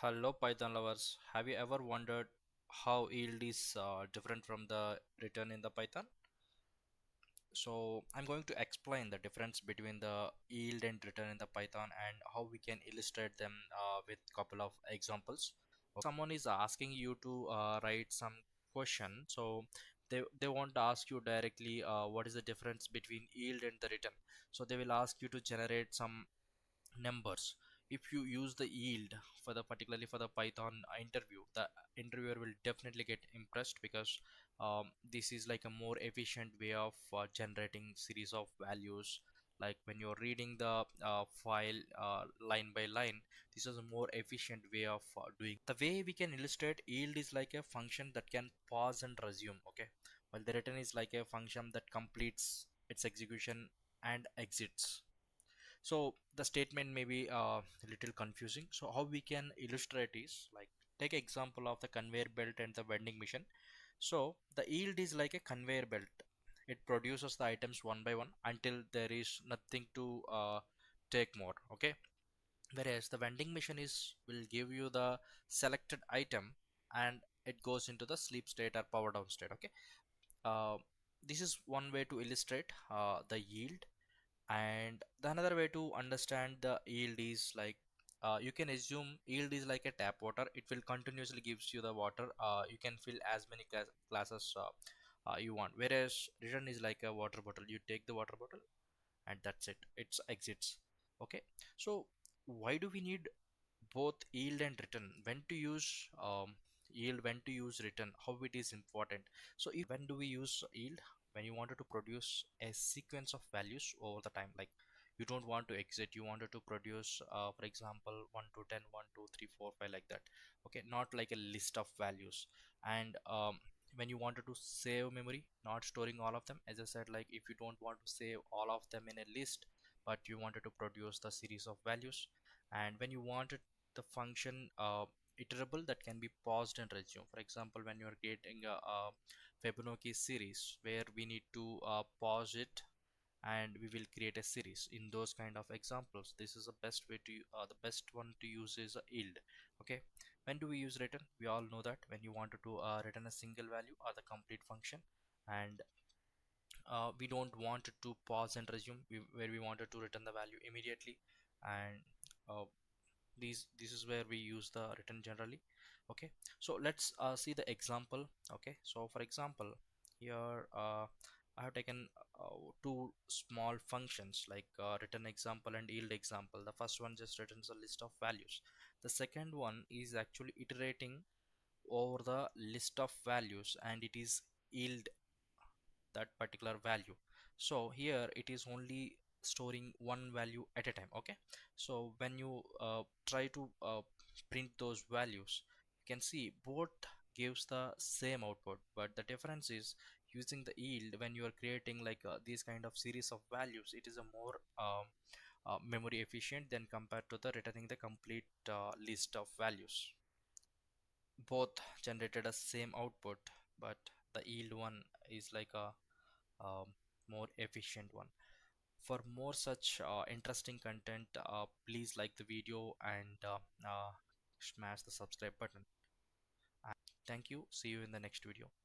Hello Python lovers. Have you ever wondered how yield is different from the return in the Python? So I'm going to explain the difference between the yield and return in the Python and how we can illustrate them with couple of examples. Someone is asking you to write some question, so they won't ask you directly what is the difference between yield and the return. So they will ask you to generate some numbers. If you use the yield for the particularly for the Python interview, the interviewer will definitely get impressed because this is like a more efficient way of generating series of values. Like when you're reading the file line by line, this is a more efficient way of doing. The way we can illustrate yield is like a function that can pause and resume, okay, while the return is like a function that completes its execution and exits. So the statement may be a little confusing. So how we can illustrate is like take example of the conveyor belt and the vending machine. So the yield is like a conveyor belt. It produces the items one by one until there is nothing to take more. Okay. Whereas the vending machine is will give you the selected item and it goes into the sleep state or power down state. Okay. Uh, this is one way to illustrate the yield, and the another way to understand the yield is like you can assume yield is like a tap water. It will continuously gives you the water. You can fill as many classes you want, whereas return is like a water bottle. You take the water bottle and that's it, it's exits. Okay, so why do we need both yield and return? When to use yield, when to use return, how it is important? So if when do we use yield? When you wanted to produce a sequence of values over the time, like you don't want to exit, you wanted to produce for example 1 to 10, 1 2 3 4 5 like that. Okay, not like a list of values. And when you wanted to save memory, not storing all of them, as I said, like if you don't want to save all of them in a list but you wanted to produce the series of values. And when you wanted the function iterable that can be paused and resumed. For example, when you are creating a Fibonacci series where we need to pause it and we will create a series. In those kind of examples, this is the best way to the best one to use is yield. Okay, when do we use return? We all know that when you wanted to return a single value or the complete function, and we don't want it to pause and resume, where we wanted to return the value immediately. And uh, this is where we use the return generally. Okay, so let's see the example. Okay, so for example here I have taken two small functions like return example and yield example. The first one just returns a list of values. The second one is actually iterating over the list of values and it is yield that particular value. So here it is only storing one value at a time. Okay, so when you try to print those values, you can see both gives the same output, but the difference is using the yield. When you are creating like these kind of series of values, it is a more memory efficient than compared to the returning the complete list of values. Both generated a same output, but the yield one is like a more efficient one. For more such interesting content, please like the video and smash the subscribe button. Thank you. See you in the next video.